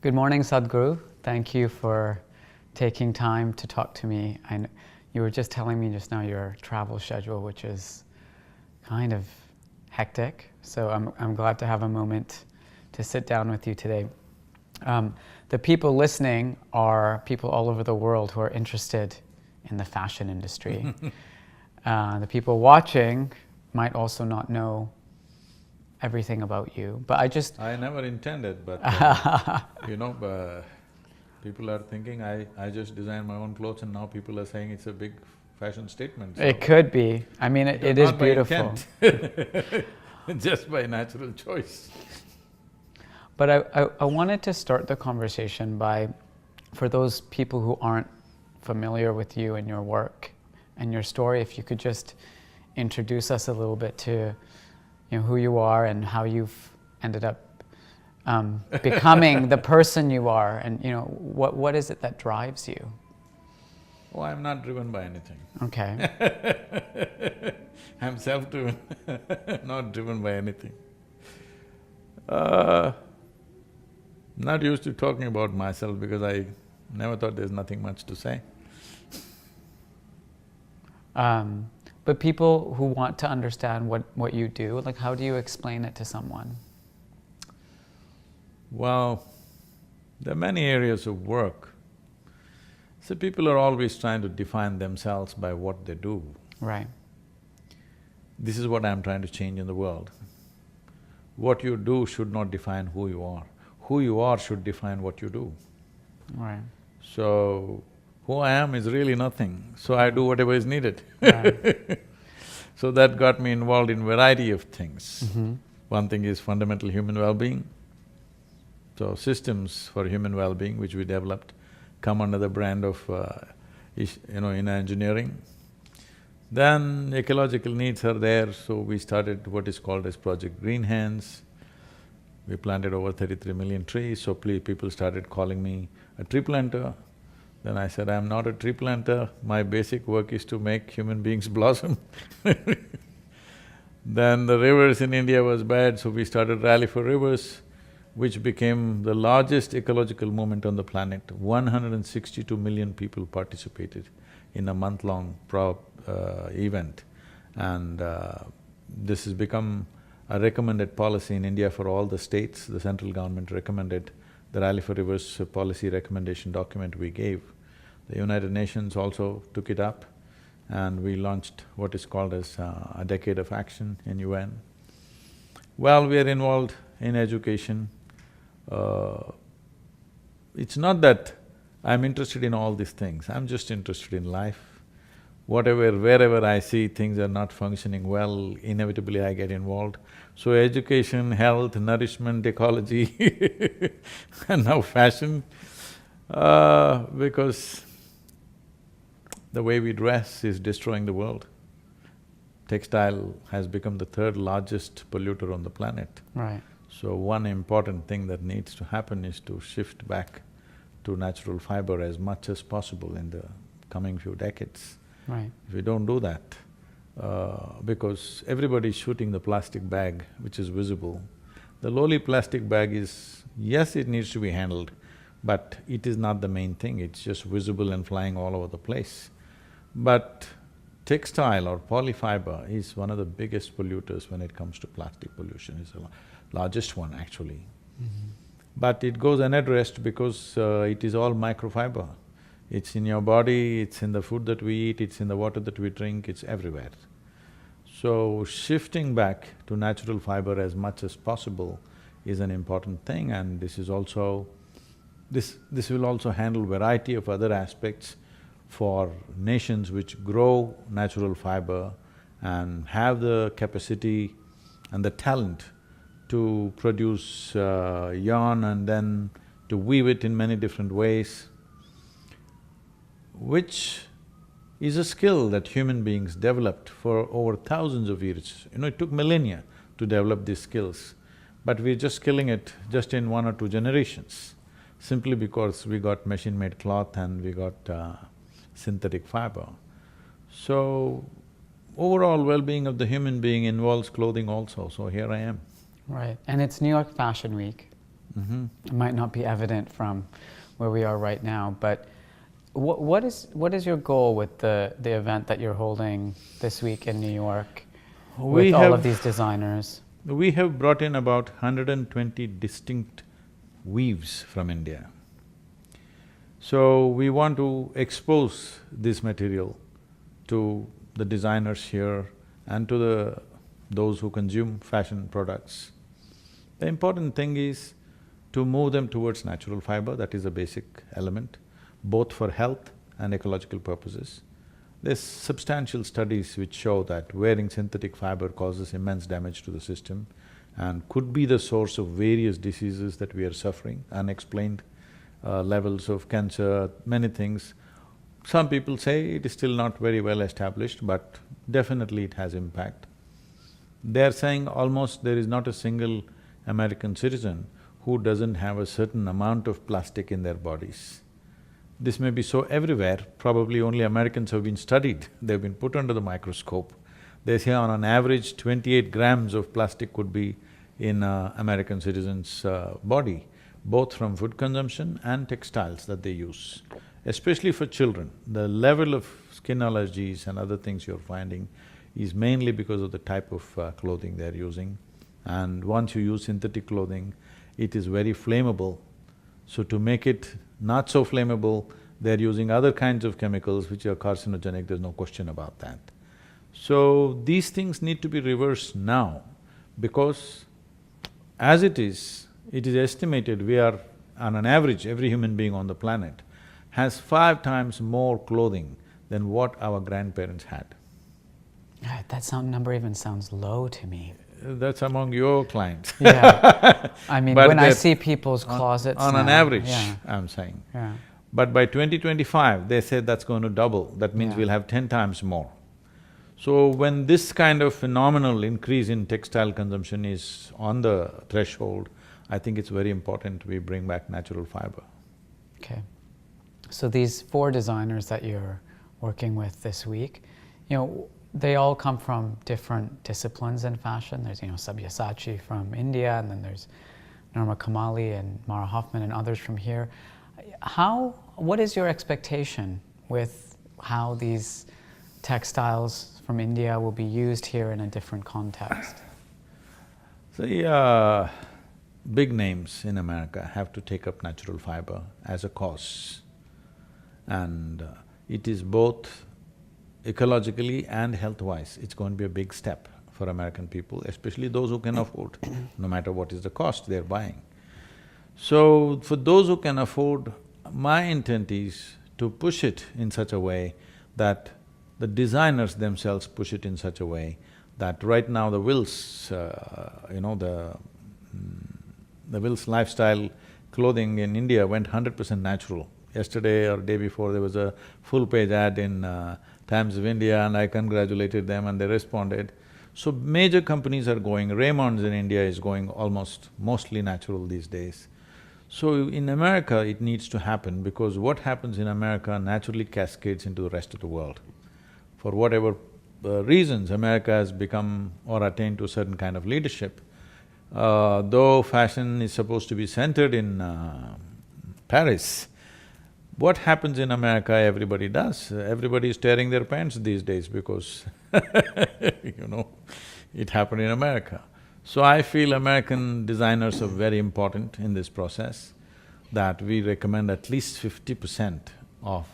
Good morning, Sadhguru. Thank you for taking time to talk to me. You were just telling me just now your travel schedule, which is kind of hectic. So I'm glad to have a moment to sit down with you today. The people listening are people all over the world who are interested in the fashion industry. The people watching might also not know everything about you, but I never intended, but people are thinking I just design my own clothes and now people are saying it's a big fashion statement, so It could be. I mean, it is not by beautiful. intent. Just by natural choice. But I wanted to start the conversation by, for those people who aren't familiar with you and your work and your story, if you could just introduce us a little bit to who you are and how you've ended up becoming the person you are, and what is it that drives you? Oh, I'm not driven by anything. Okay. I'm self-driven, not driven by anything. Not used to talking about myself because I never thought there's nothing much to say. But people who want to understand what you do, like how do you explain it to someone? Well, there are many areas of work. So people are always trying to define themselves by what they do. Right. This is what I'm trying to change in the world. What you do should not define who you are. Who you are should define what you do. Right. So, who I am is really nothing, so I do whatever is needed. Right. So that got me involved in variety of things. Mm-hmm. One thing is fundamental human well-being. So systems for human well-being, which we developed, come under the brand of inner engineering. Then ecological needs are there, so we started what is called as Project Green Hands. We planted over 33 million trees, so people started calling me a tree planter. Then I said, I'm not a tree planter, my basic work is to make human beings blossom. Then the rivers in India was bad, so we started Rally for Rivers, which became the largest ecological movement on the planet. 162 million people participated in a month-long event. And this has become a recommended policy in India for all the states. The central government recommended the Rally for Rivers policy recommendation document we gave. The United Nations also took it up and we launched what is called as a decade of action in UN. Well, we are involved in education. It's not that I'm interested in all these things, I'm just interested in life. Wherever I see things are not functioning well, inevitably I get involved. So education, health, nourishment, ecology and now fashion, because the way we dress is destroying the world. Textile has become the third largest polluter on the planet. Right. So one important thing that needs to happen is to shift back to natural fiber as much as possible in the coming few decades. Right. If we don't do that, because everybody's shooting the plastic bag which is visible. The lowly plastic bag is… yes, it needs to be handled, but it is not the main thing, it's just visible and flying all over the place. But textile or polyfiber is one of the biggest polluters when it comes to plastic pollution, it's the largest one actually. Mm-hmm. But it goes unaddressed because it is all microfiber. It's in your body, it's in the food that we eat, it's in the water that we drink, it's everywhere. So shifting back to natural fiber as much as possible is an important thing, and this is also… this will also handle variety of other aspects for nations which grow natural fiber and have the capacity and the talent to produce yarn and then to weave it in many different ways, which is a skill that human beings developed for over thousands of years. It took millennia to develop these skills, but we're just killing it just in 1 or 2 generations, simply because we got machine-made cloth and we got synthetic fiber. So, overall well-being of the human being involves clothing also, so here I am. Right. And it's New York Fashion Week. It might not be evident from where we are right now, but what is your goal with the event that you're holding this week in New York with all of these designers? We have brought in about 120 distinct weaves from India. So we want to expose this material to the designers here and to those who consume fashion products. The important thing is to move them towards natural fiber, that is a basic element, both for health and ecological purposes. There's substantial studies which show that wearing synthetic fiber causes immense damage to the system and could be the source of various diseases that we are suffering, unexplained levels of cancer, many things. Some people say it is still not very well established, but definitely it has impact. They're saying almost there is not a single American citizen who doesn't have a certain amount of plastic in their bodies. This may be so everywhere, probably only Americans have been studied, they've been put under the microscope. They say on an average 28 grams of plastic could be in American citizens' body, both from food consumption and textiles that they use. Especially for children, the level of skin allergies and other things you're finding is mainly because of the type of clothing they're using. And once you use synthetic clothing, it is very flammable. So to make it not so flammable, they're using other kinds of chemicals which are carcinogenic, there's no question about that. So these things need to be reversed now, because as it is estimated we are, on an average, every human being on the planet has 5 times more clothing than what our grandparents had. That number even sounds low to me. That's among your clients. Yeah, I mean, when I see people's closets on now, an average, yeah. I'm saying. Yeah. But by 2025, they said that's going to double, that means we'll have 10 times more. So when this kind of phenomenal increase in textile consumption is on the threshold, I think it's very important we bring back natural fiber. Okay. So these 4 designers that you're working with this week, they all come from different disciplines in fashion. There's, Sabyasachi from India, and then there's Norma Kamali and Mara Hoffman and others from here. What is your expectation with how these textiles from India will be used here in a different context? So, big names in America have to take up natural fiber as a cause. And it is both ecologically and health-wise, it's going to be a big step for American people, especially those who can afford, no matter what is the cost they're buying. So, for those who can afford, my intent is to push it in such a way that the designers themselves push it in such a way that right now the Wills, the Wills lifestyle clothing in India went 100% natural. Yesterday or day before, there was a full-page ad in Times of India, and I congratulated them and they responded. So major companies are going, Raymond's in India is going mostly natural these days. So in America, it needs to happen, because what happens in America naturally cascades into the rest of the world. For whatever reasons, America has become or attained to a certain kind of leadership. Though fashion is supposed to be centered in Paris, what happens in America, everybody does. Everybody is tearing their pants these days because it happened in America. So I feel American designers are very important in this process, that we recommend at least 50% of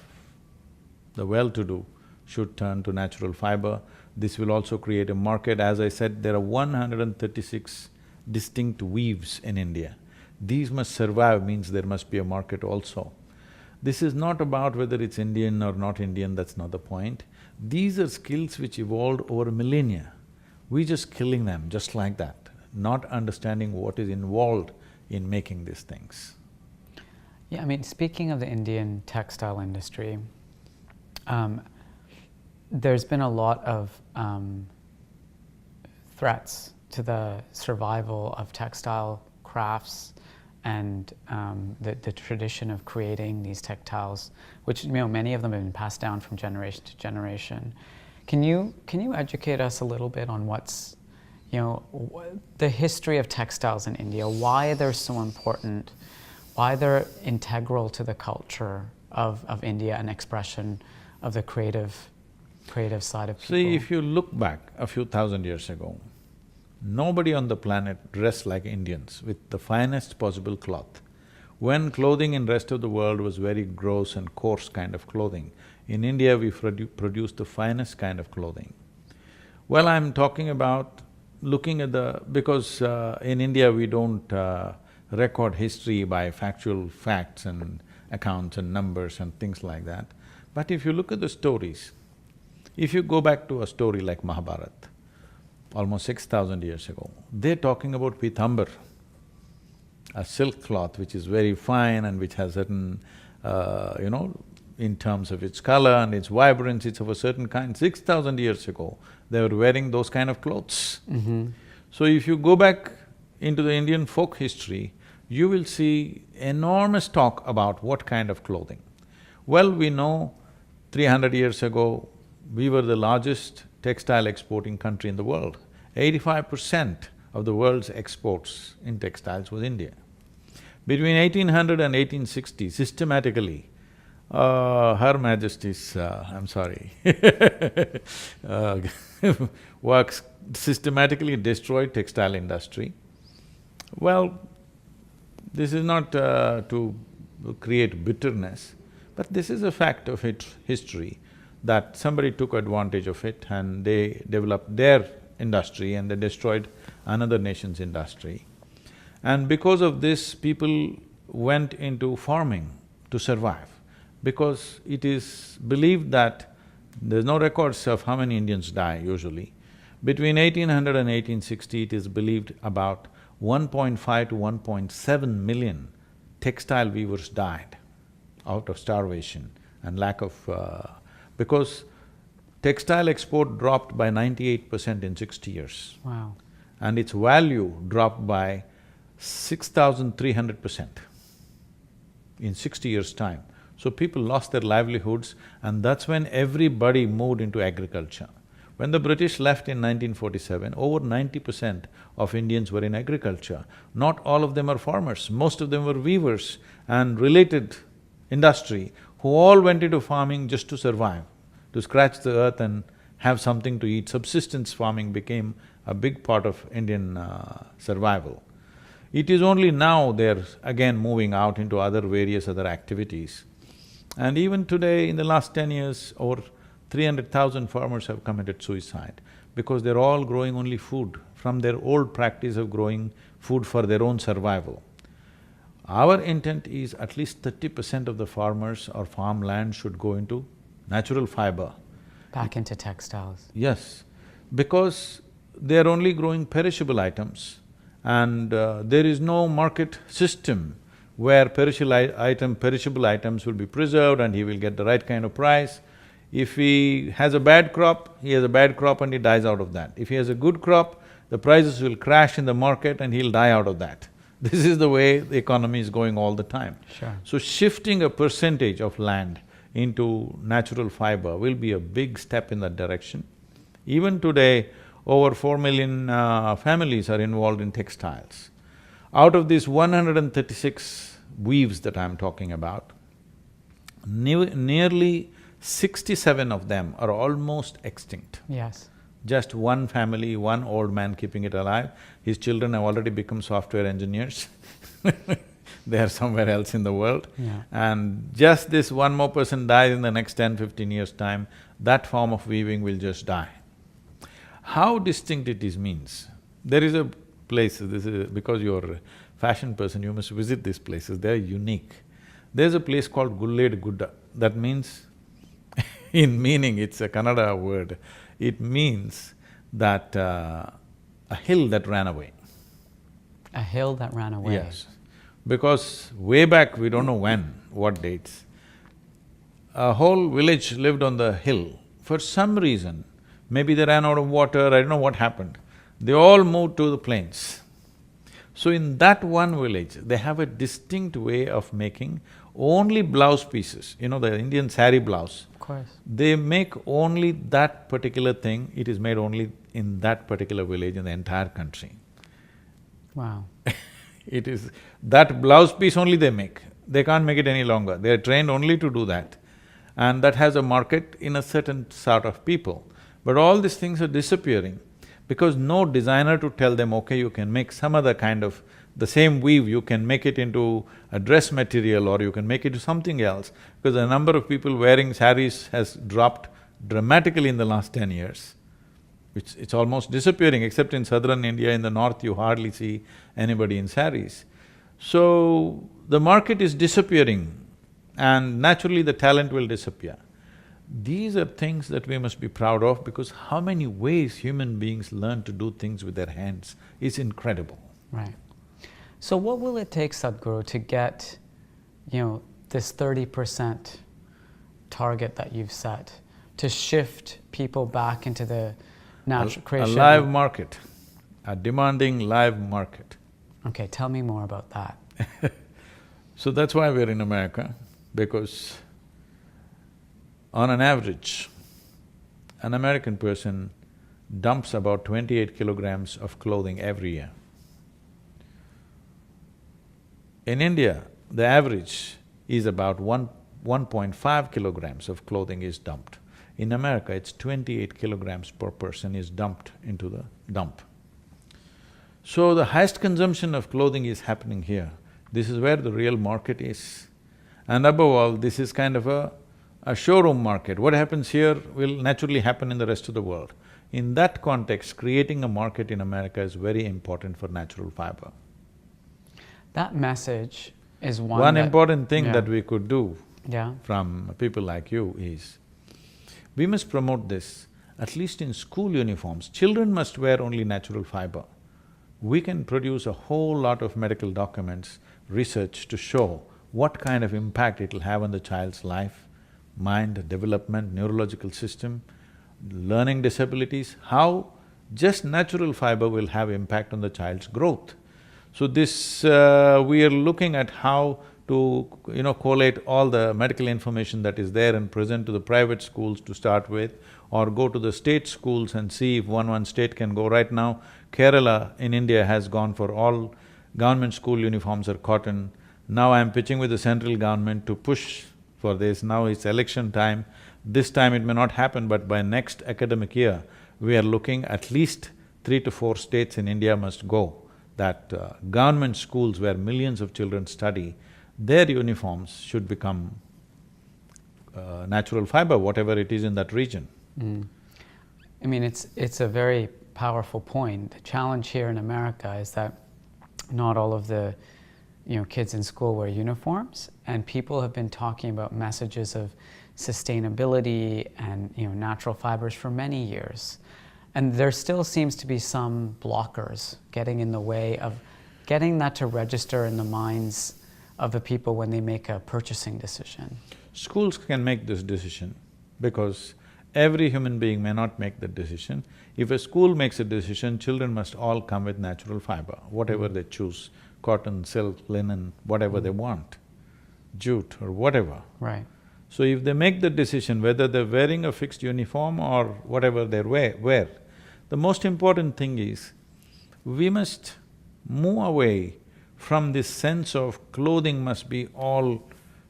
the well-to-do should turn to natural fiber. This will also create a market. As I said, there are 136 distinct weaves in India. These must survive, means there must be a market also. This is not about whether it's Indian or not Indian, that's not the point. These are skills which evolved over millennia. We're just killing them just like that, not understanding what is involved in making these things. Yeah, I mean, speaking of the Indian textile industry, there's been a lot of threats to the survival of textile crafts and the tradition of creating these textiles, which many of them have been passed down from generation to generation. Can you educate us a little bit on what's the history of textiles in India, why they're so important, why they're integral to the culture of India and expression of the creative side of people. See, if you look back a few thousand years ago, nobody on the planet dressed like Indians with the finest possible cloth. When clothing in rest of the world was very gross and coarse kind of clothing, in India we produced the finest kind of clothing. Well, I'm talking about looking at because in India we don't record history by factual facts and accounts and numbers and things like that. But if you look at the stories, if you go back to a story like Mahabharata, almost 6,000 years ago, they're talking about pitambar, a silk cloth which is very fine and which has certain, in terms of its color and its vibrance, it's of a certain kind. 6,000 years ago, they were wearing those kind of clothes. So if you go back into the Indian folk history, you will see enormous talk about what kind of clothing. Well, we know 300 years ago, we were the largest textile exporting country in the world. 85% of the world's exports in textiles was India. Between 1800 and 1860, systematically, Her Majesty's, works systematically destroyed textile industry. Well, this is not to create bitterness, but this is a fact of history, that somebody took advantage of it and they developed their industry and they destroyed another nation's industry. And because of this, people went into farming to survive, because it is believed that there's no records of how many Indians die usually. Between 1800 and 1860, it is believed about 1.5 to 1.7 million textile weavers died out of starvation and lack of… because textile export dropped by 98% in 60 years. Wow. And its value dropped by 6,300% in 60 years' time. So people lost their livelihoods, and that's when everybody moved into agriculture. When the British left in 1947, over 90% of Indians were in agriculture. Not all of them are farmers, most of them were weavers and related industry who all went into farming just to survive, to scratch the earth and have something to eat. Subsistence farming became a big part of Indian survival. It is only now they're again moving out into various other activities. And even today, in the last 10 years, over 300,000 farmers have committed suicide because they're all growing only food from their old practice of growing food for their own survival. Our intent is at least 30% of the farmers or farmland should go into natural fiber. Back into textiles. Yes, because they're only growing perishable items and there is no market system where perishable items will be preserved and he will get the right kind of price. If he has a bad crop, he has a bad crop and he dies out of that. If he has a good crop, the prices will crash in the market and he'll die out of that. This is the way the economy is going all the time. Sure. So shifting a percentage of land into natural fiber will be a big step in that direction. Even today, over 4 million families are involved in textiles. Out of these 136 weaves that I'm talking about, nearly 67 of them are almost extinct. Yes. Just one family, one old man keeping it alive. His children have already become software engineers they are somewhere else in the world. Yeah. And just this one more person dies in the next 10–15 years' time, that form of weaving will just die. How distinct it is means, there is a place, this is… because you're a fashion person, you must visit these places, they're unique. There's a place called Gulled Gudda, that means in meaning, it's a Kannada word, it means that a hill that ran away. A hill that ran away? Yes. Because way back, we don't know when, what dates, a whole village lived on the hill. For some reason, maybe they ran out of water, I don't know what happened, they all moved to the plains. So in that one village, they have a distinct way of making only blouse pieces, the Indian sari blouse. Of course. They make only that particular thing, it is made only in that particular village in the entire country. Wow. It is… that blouse piece only they make, they can't make it any longer, they are trained only to do that. And that has a market in a certain sort of people. But all these things are disappearing because no designer to tell them, okay, you can make some other kind of… the same weave, you can make it into a dress material or you can make it into something else, because the number of people wearing saris has dropped dramatically in the last 10 years. It's almost disappearing, except in southern India, in the north you hardly see anybody in saris. So, the market is disappearing and naturally the talent will disappear. These are things that we must be proud of, because how many ways human beings learn to do things with their hands is incredible. Right. So what will it take, Sadhguru, to get, this 30% target that you've set, to shift people back into the natural creation? A live market, a demanding live market. Okay, tell me more about that. So that's why we're in America, because on an average, an American person dumps about 28 kilograms of clothing every year. In India, the average is about 1.5 kilograms of clothing is dumped. In America, it's 28 kilograms per person is dumped into the dump. So the highest consumption of clothing is happening here. This is where the real market is. And above all, this is kind of a showroom market. What happens here will naturally happen in the rest of the world. In that context, creating a market in America is very important for natural fiber. That message is one important thing yeah. that we could do yeah. from people like you is, we must promote this, at least in school uniforms. Children must wear only natural fiber. We can produce a whole lot of medical documents, research to show what kind of impact it'll have on the child's life, mind, development, neurological system, learning disabilities, how just natural fiber will have impact on the child's growth. So this… we are looking at how to, collate all the medical information that is there and present to the private schools to start with, or go to the state schools and see if one state can go. Right now, Kerala in India has gone for all government school uniforms are cotton. Now I'm pitching with the central government to push for this. Now it's election time. This time it may not happen, but by next academic year, we are looking at least 3 to 4 states in India must go, that government schools where millions of children study, their uniforms should become natural fiber, whatever it is in that region. Mm. I mean, it's a very powerful point. The challenge here in America is that not all of the kids in school wear uniforms, and people have been talking about messages of sustainability and natural fibers for many years. And there still seems to be some blockers getting in the way of getting that to register in the minds of the people when they make a purchasing decision. Schools can make this decision because every human being may not make that decision. If a school makes a decision, children must all come with natural fiber, whatever they choose, cotton, silk, linen, whatever they want, jute or whatever. Right. So if they make the decision whether they're wearing a fixed uniform or whatever they wear, the most important thing is, we must move away from this sense of clothing must be all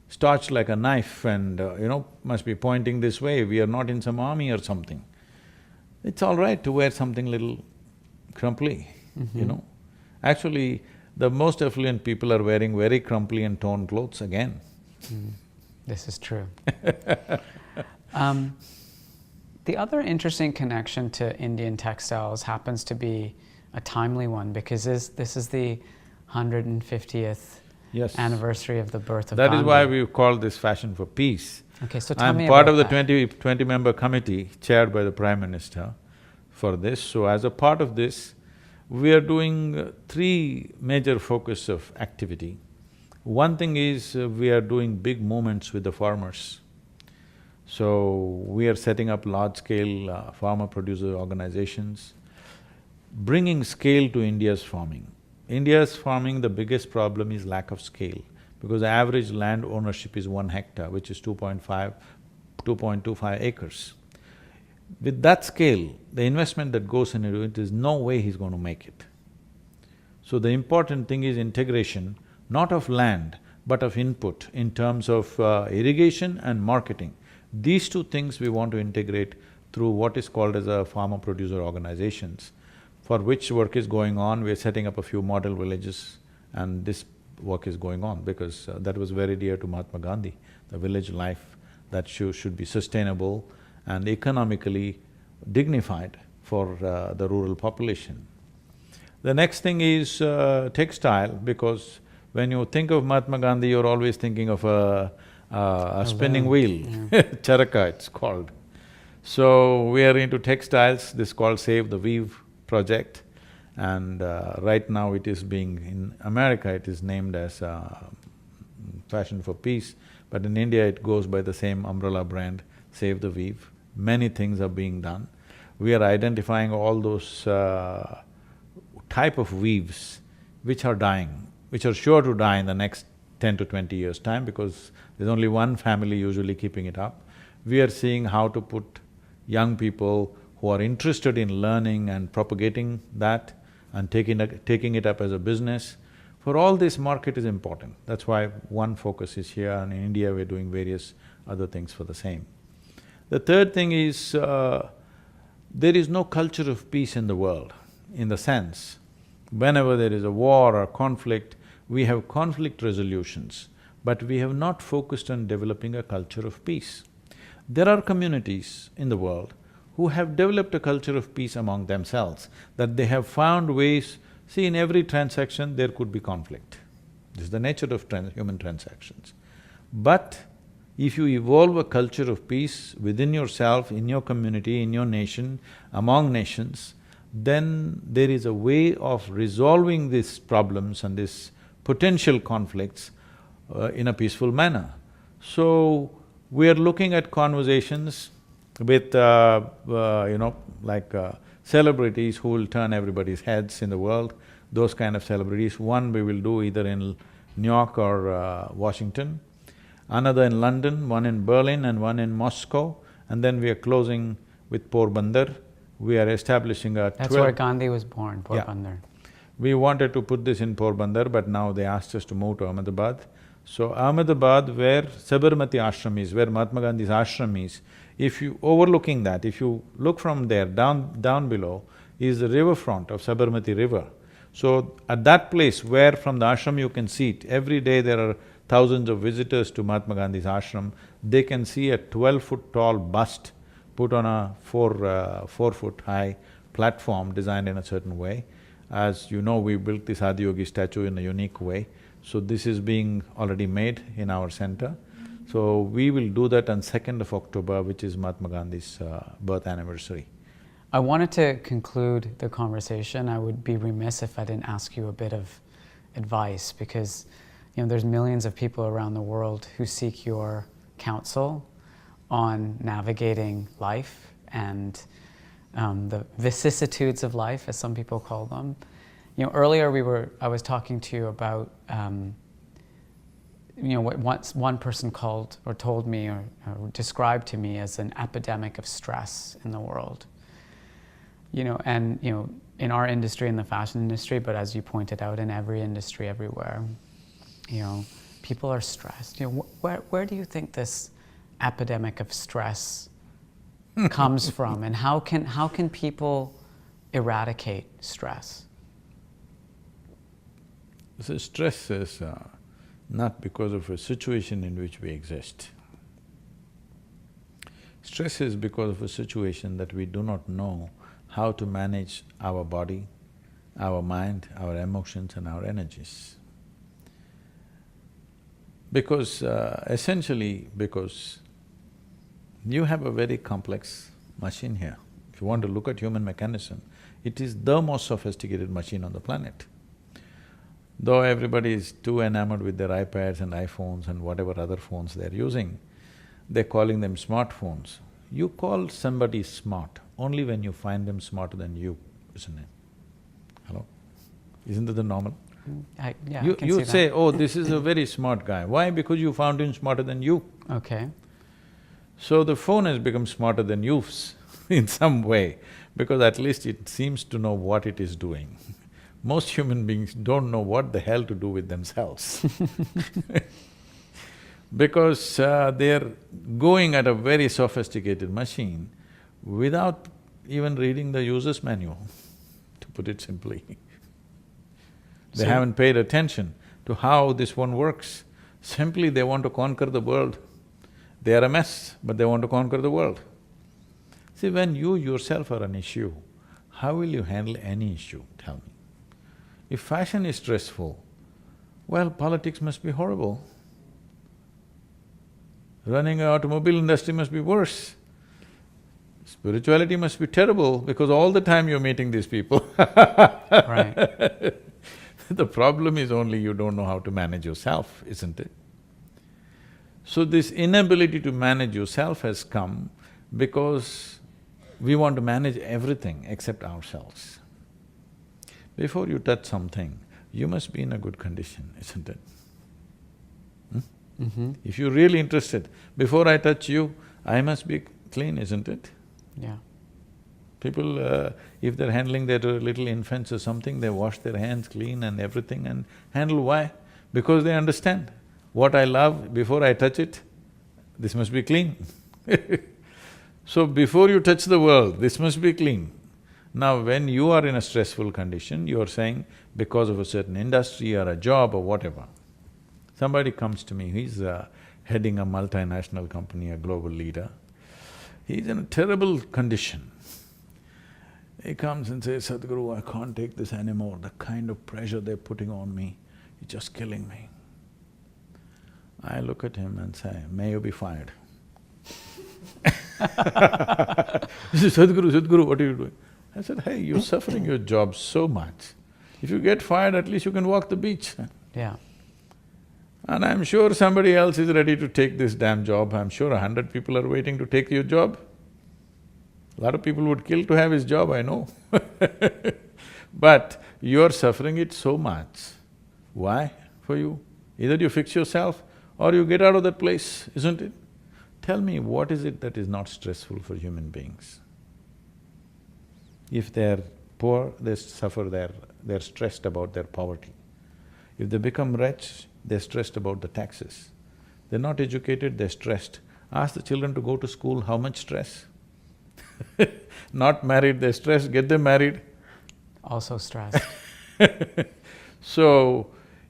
starched like a knife and, must be pointing this way, we are not in some army or something. It's all right to wear something little crumply, Actually, the most affluent people are wearing very crumply and torn clothes again. This is true. The other interesting connection to Indian textiles happens to be a timely one, because this is the 150th anniversary of the birth of Gandhi. That is why we've called this Fashion for Peace. Okay, so tell me I'm part of the that. 20-member committee chaired by the Prime Minister for this. So as a part of this, we are doing 3 major focus of activity. One thing is, we are doing big movements with the farmers. So, we are setting up large-scale farmer-producer organizations, bringing scale to India's farming. India's farming, the biggest problem is lack of scale, because average land ownership is 1 hectare, which is 2.25 acres. With that scale, the investment that goes into it is no way he's going to make it. So the important thing is integration, not of land, but of input in terms of irrigation and marketing. These two things we want to integrate through what is called as a farmer-producer organizations, for which work is going on. We're setting up a few model villages, and this work is going on because that was very dear to Mahatma Gandhi, the village life that should be sustainable and economically dignified for the rural population. The next thing is textile, because when you think of Mahatma Gandhi, you're always thinking of a spinning wheel, charaka it's called. So we are into textiles, this is called Save the Weave project, and right now it is being… in America it is named as Fashion for Peace, but in India it goes by the same umbrella brand, Save the Weave. Many things are being done. We are identifying all those type of weaves which are dying, which are sure to die in the next 10 to 20 years' time, because there's only one family usually keeping it up. We are seeing how to put young people who are interested in learning and propagating that and taking it up as a business. For all this, market is important. That's why one focus is here, and in India we're doing various other things for the same. The third thing is, there is no culture of peace in the world, in the sense, whenever there is a war or conflict, we have conflict resolutions, but we have not focused on developing a culture of peace. There are communities in the world who have developed a culture of peace among themselves, that they have found ways… See, in every transaction there could be conflict. This is the nature of human transactions. But if you evolve a culture of peace within yourself, in your community, in your nation, among nations, then there is a way of resolving these problems and these potential conflicts in a peaceful manner. So, we are looking at conversations with celebrities who will turn everybody's heads in the world, those kind of celebrities. One we will do either in New York or Washington, another in London, one in Berlin and one in Moscow, and then we are closing with Porbandar. We are establishing a… That's where Gandhi was born, Porbandar. Yeah. We wanted to put this in Porbandar, but now they asked us to move to Ahmedabad. So Ahmedabad, where Sabyasachi ashram is, where Mahatma Gandhi's ashram is, if you… overlooking that, if you look from there, down below is the riverfront of Sabyasachi river. So at that place where from the ashram you can see it, every day there are thousands of visitors to Mahatma Gandhi's ashram, they can see a 12-foot tall bust put on a 4-foot high platform designed in a certain way. As you know, we built this Adiyogi statue in a unique way. So this is being already made in our center. So we will do that on 2nd of October, which is Mahatma Gandhi's birth anniversary. I wanted to conclude the conversation. I would be remiss if I didn't ask you a bit of advice, because there's millions of people around the world who seek your counsel on navigating life and the vicissitudes of life, as some people call them. Earlier I was talking to you about what once one person called or told me or described to me as an epidemic of stress in the world. And in our industry, in the fashion industry, but as you pointed out, in every industry everywhere, people are stressed. Where do you think this epidemic of stress comes from, and how can people eradicate stress? So stress is not because of a situation in which we exist. Stress is because of a situation that we do not know how to manage our body, our mind, our emotions and our energies. Because essentially because you have a very complex machine here. If you want to look at human mechanism, it is the most sophisticated machine on the planet. Though everybody is too enamored with their iPads and iPhones and whatever other phones they're using, they're calling them smartphones. You call somebody smart only when you find them smarter than you, isn't it? Hello? Isn't that the normal? Yeah, I You, can you see say, that. oh, this is a very smart guy. Why? Because you found him smarter than you. Okay. So the phone has become smarter than you in some way, because at least it seems to know what it is doing. Most human beings don't know what the hell to do with themselves because they're going at a very sophisticated machine without even reading the user's manual, to put it simply. They haven't paid attention to how this one works. Simply they want to conquer the world. They are a mess, but they want to conquer the world. See, when you yourself are an issue, how will you handle any issue, tell me? If fashion is stressful, well, politics must be horrible. Running an automobile industry must be worse. Spirituality must be terrible because all the time you're meeting these people. Right. The problem is only you don't know how to manage yourself, isn't it? So this inability to manage yourself has come because we want to manage everything except ourselves. Before you touch something, you must be in a good condition, isn't it? If you're really interested, before I touch you, I must be clean, isn't it? Yeah. People, if they're handling their little infants or something, they wash their hands clean and everything and handle. Why? Because they understand, what I love, before I touch it, this must be clean. So before you touch the world, this must be clean. Now when you are in a stressful condition, you are saying, because of a certain industry or a job or whatever. Somebody comes to me, he's heading a multinational company, a global leader. He's in a terrible condition. He comes and says, Sadhguru, I can't take this anymore, the kind of pressure they're putting on me, it's just killing me. I look at him and say, may you be fired. He says, Sadhguru, what are you doing? I said, hey, you're suffering your job so much. If you get fired, at least you can walk the beach. Yeah. And I'm sure somebody else is ready to take this damn job. I'm sure 100 people are waiting to take your job. A lot of people would kill to have his job, I know. But you're suffering it so much. Why for you? Either you fix yourself or you get out of that place, isn't it? Tell me, what is it that is not stressful for human beings? If they're poor, they suffer they're stressed about their poverty. If they become rich, they're stressed about the taxes. They're not educated, they're stressed. Ask the children to go to school, how much stress? Not married, they're stressed, get them married. Also stressed. So,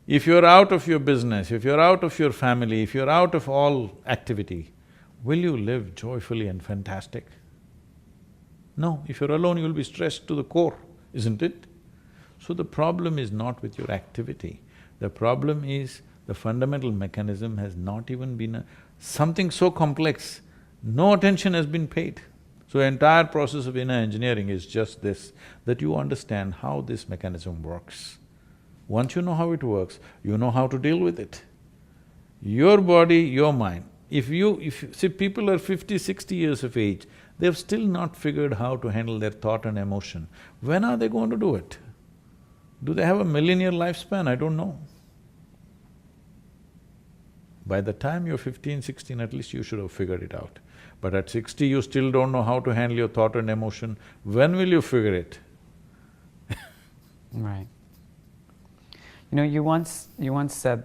if you're out of your business, if you're out of your family, if you're out of all activity, will you live joyfully and fantastic? No, if you're alone, you'll be stressed to the core, isn't it? So the problem is not with your activity. The problem is the fundamental mechanism has not even been something so complex, no attention has been paid. So entire process of inner engineering is just this, that you understand how this mechanism works. Once you know how it works, you know how to deal with it. Your body, your mind. See, people are 50, 60 years of age, they've still not figured how to handle their thought and emotion. When are they going to do it? Do they have a million-year lifespan? I don't know. By the time you're 15, 16, at least you should have figured it out. But at 60, you still don't know how to handle your thought and emotion. When will you figure it? Right. You know, you once said,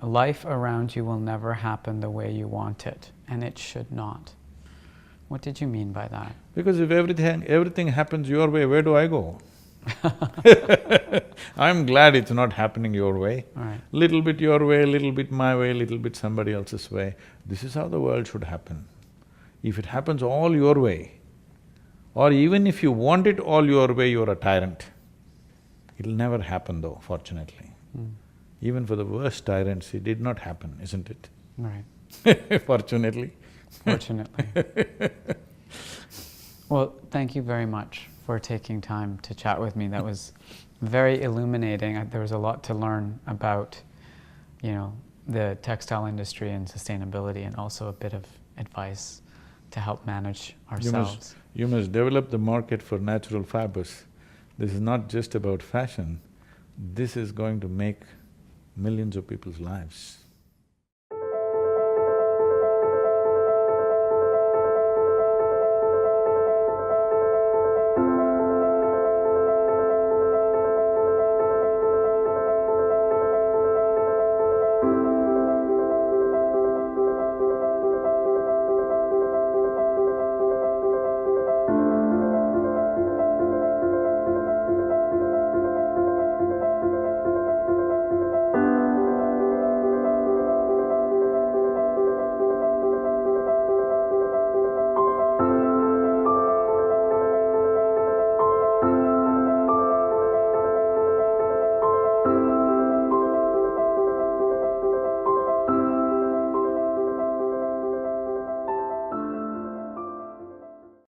life around you will never happen the way you want it, and it should not. What did you mean by that? Because if everything happens your way, where do I go? I'm glad it's not happening your way. Right. Little bit your way, little bit my way, little bit somebody else's way. This is how the world should happen. If it happens all your way, or even if you want it all your way, you're a tyrant. It'll never happen though, fortunately. Even for the worst tyrants, it did not happen, isn't it? Right. Fortunately. Fortunately. Well, thank you very much for taking time to chat with me. That was very illuminating. There was a lot to learn about, you know, the textile industry and sustainability, and also a bit of advice to help manage ourselves. You must develop the market for natural fibers. This is not just about fashion. this is going to make millions of people's lives.